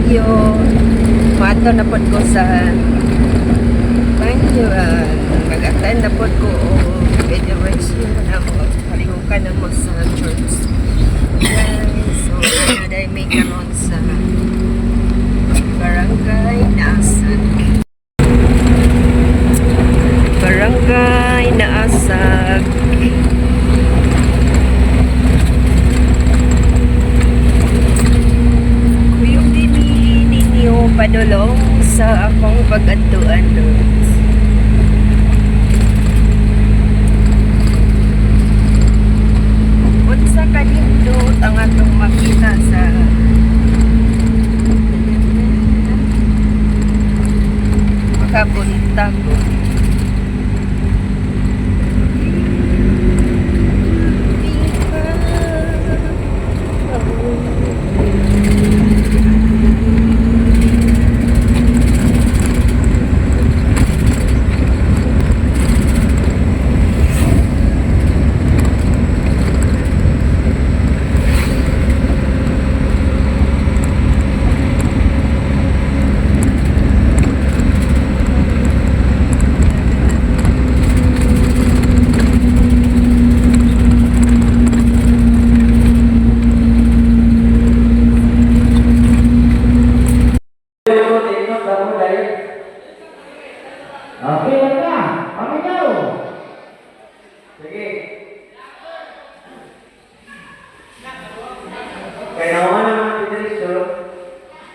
Baguio. Mato na pod ko sa Baguio. Mag-attend na pod ko o federation na mo. Palimukan na mo sa church. Guys, so dahil may karon sa Barangay Naasag. Barangay Naasag. Kuyong dini ninyo padulong sa akong pag-adtuan. Unsa kanindot ang atong makita sa makabunta ko. Kaya naman naman si Kristo,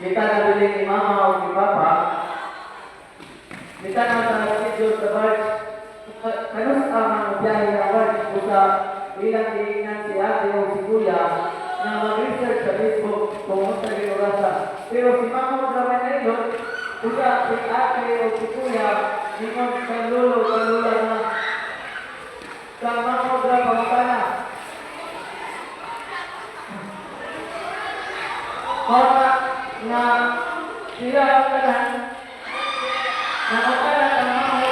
kita na bilhin ni Mama o ni Papa, kita na sa schedule sa March, kanus ang biyahe na March, busa bilang hihingan si ate o si kuya na mag-research sa Facebook kung gusto rin orasa. Pero si Mama o naman na ito, busa si ate o si kuya, hingon sa lolo o lula na sa Mama o na Kota na sila ang kanan na kakalan ang mahal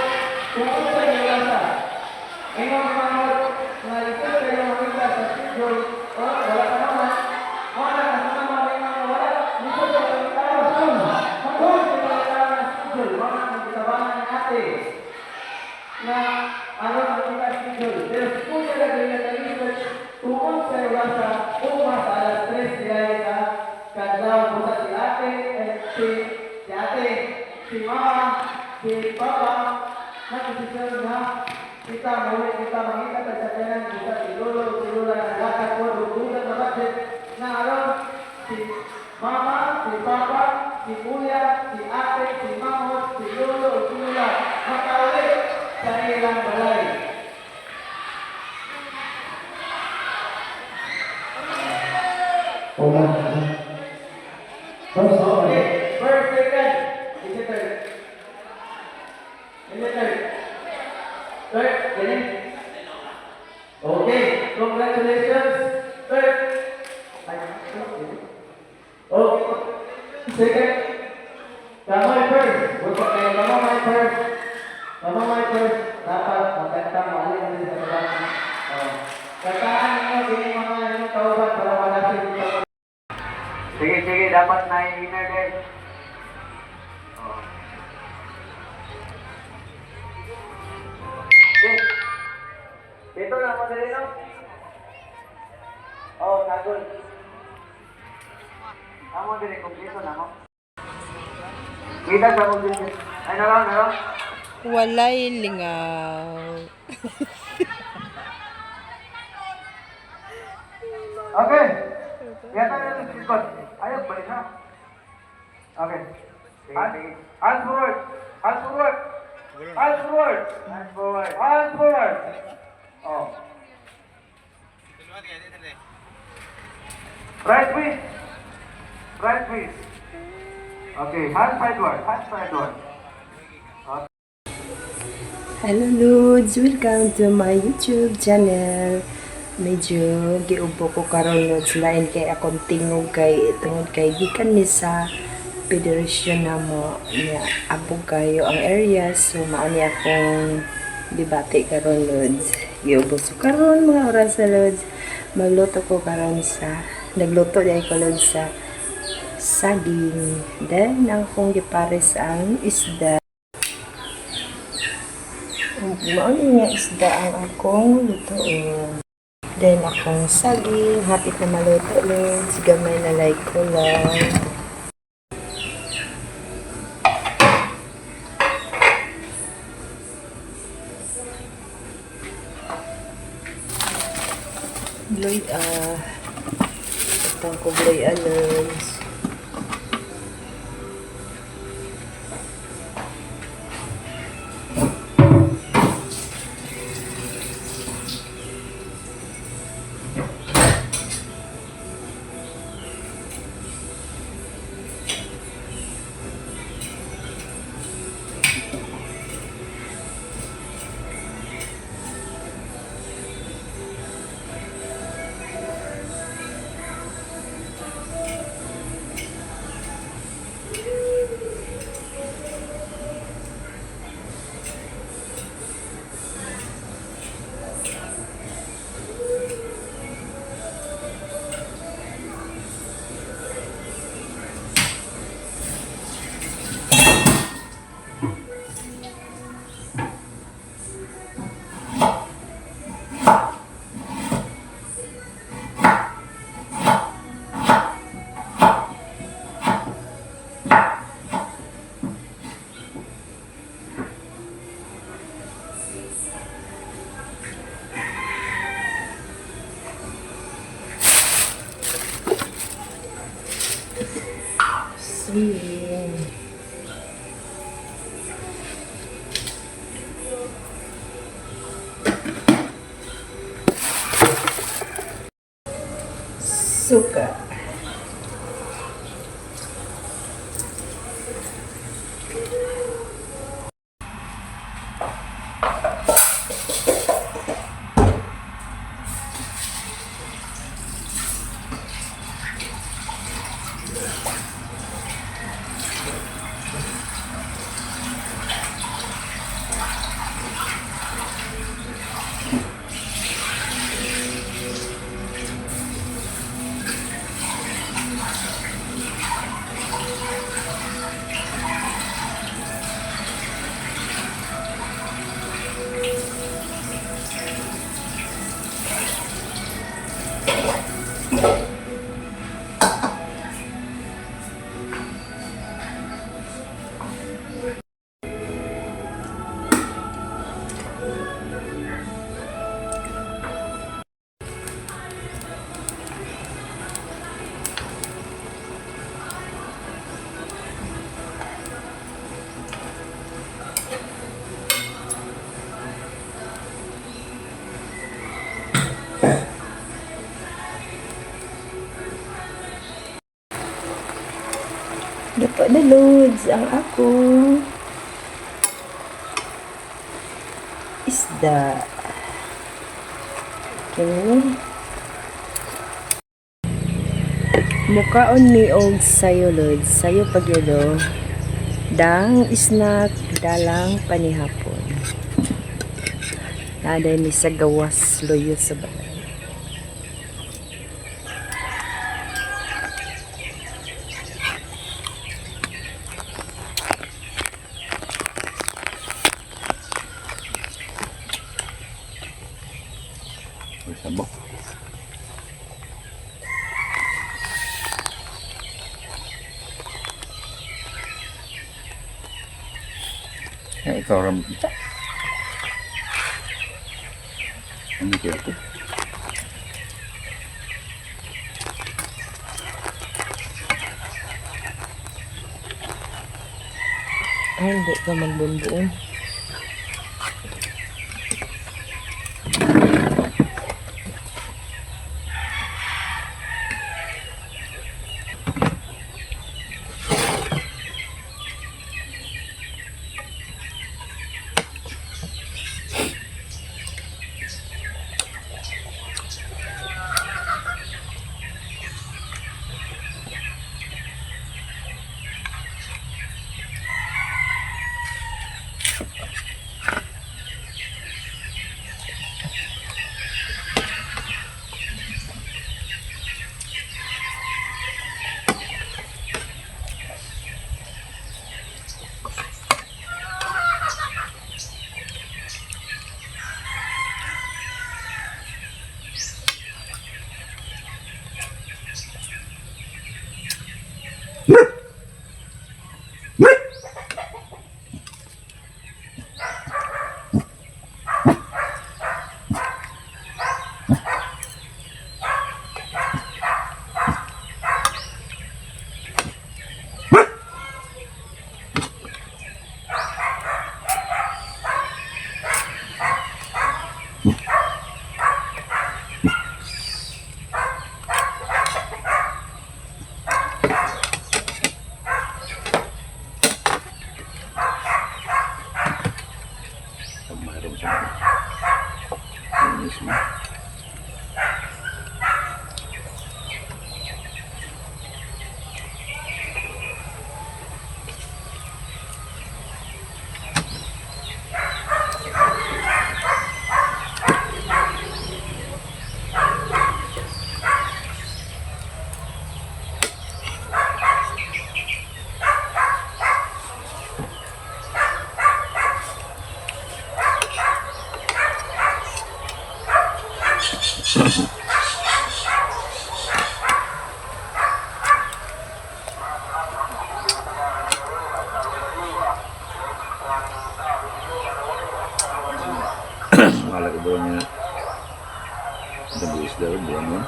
kung ano sa iyo lasa. Ngayon mahal na ito kayo makita sa schedule o wala ka naman wala ka naman may mga wala dito sa pagkakaroon magkakaroon sa pagkakaroon na schedule wala kang kitabangan ng ate na ano ang kita schedule. Pero si Kuya lagay na research tungkol sa iyo lasa umas alas 3 sila sa kadlaw po sa si ate, si mama, si papa, nakasisyon na kita muli kita makita sa sakyanan po sa si lolo, si lola na lakad po, dudugan na budget na alam si mama, si papa, si kuya, si ate, si mama, si lolo, si lola, makaulit sa ilang balay. First, second, is it third? Is it third? Third, ganun? Okay, congratulations. Third. Okay, second. Kamay first. Buka kayo, kamay first. Kamay first. Dapat magkanta, maalin natin sa kabahan. Kataan ninyo, gini mga inyong kauban para malasin dito. Sige, dapat na i-inner guys. Dito na, madali lang. Sagol. Amo din, kumpleto na mo. Kita sa kumpleto. Ay, nalang. Walay lingaw. Okay. Yata na ito si Scott. Ayaw, balik na. Okay. Hands forward. Hands forward. Hands forward. Hands forward. Hands forward. Right please. Right please. Okay. Hands sideward. Hands sideward. Hello Lods! Welcome to my YouTube channel. Medyo giubo ko karon Lods, lain kay akong tingog kay tungod kay gikan ni sa federation na mo niya abog kayo ang area, so mao ni akong dibati karon Lods. Giubo so karon mga oras sa Lods, magluto ko karon sa nagluto di ko Lods sa saging. Then, ang kong gipares ang isda. Mauni nga isda ang akong lutoon. Then, akong saging. Hapit na maluto ulit. Gamay na like ko lang. Bloy itang ko bloy alons. Sweet. Suka. Dapat na loads ang akong isda. Okay. Mukaon ni og sayo loads. Sayo pagyulo. Dang snack dalang panihapon. Nada ni sa gawas loyo sa balay. Sabok. Ikaw ram. Ano kaya ito? Ay, hindi ka magbumbuon. Buwan mo.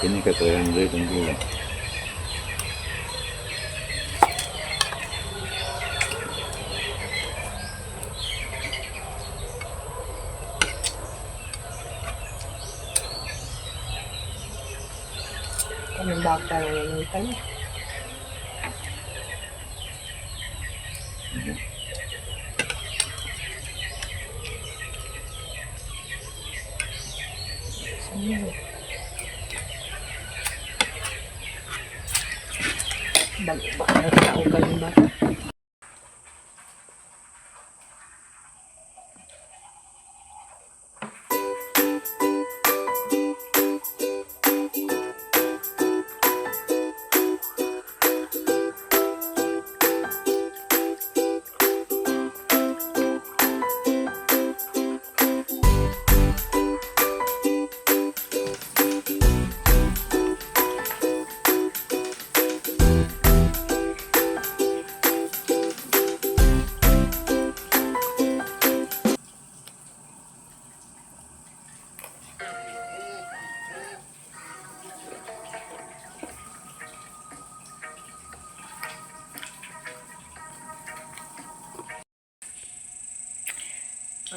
Kini ka 300 ang buwan. Kaming baka na nanutan. Dami ba ang tao kaming baka?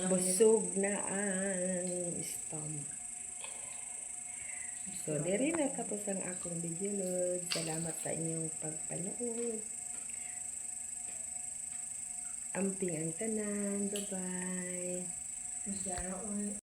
Busog na ang stomach. So, diri na tapos ang akong video, Lord. Salamat sa inyong pagpanood. Amping ang tanan. Bye-bye.